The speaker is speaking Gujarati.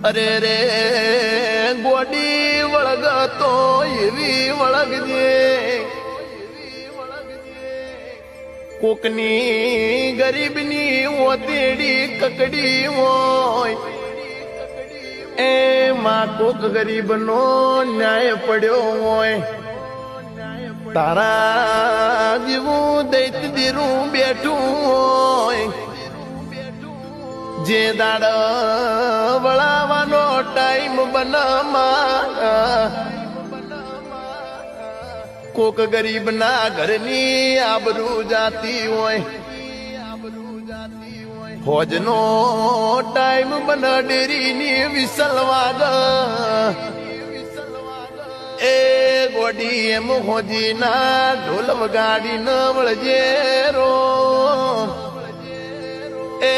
અરે રે ગોડી વળગતો એવી વળગજે કોકની ગરીબની ઓતેડી કકડી હોય એમાં કોક ગરીબનો ન્યાય પડ્યો હોય તારા જેવું દૈત દીરું બેઠું હોય જે દાડ વળાવાનો ટાઈમ બનામાં કોક ગરીબ ના ઘરની આબરૂ જાતી હોય ફોજનો ટાઈમ બન ડેરીની વિસલ વાગ એ ગોડી એમ હોજી ના ઢોલ વગાડી ન વળજે રો એ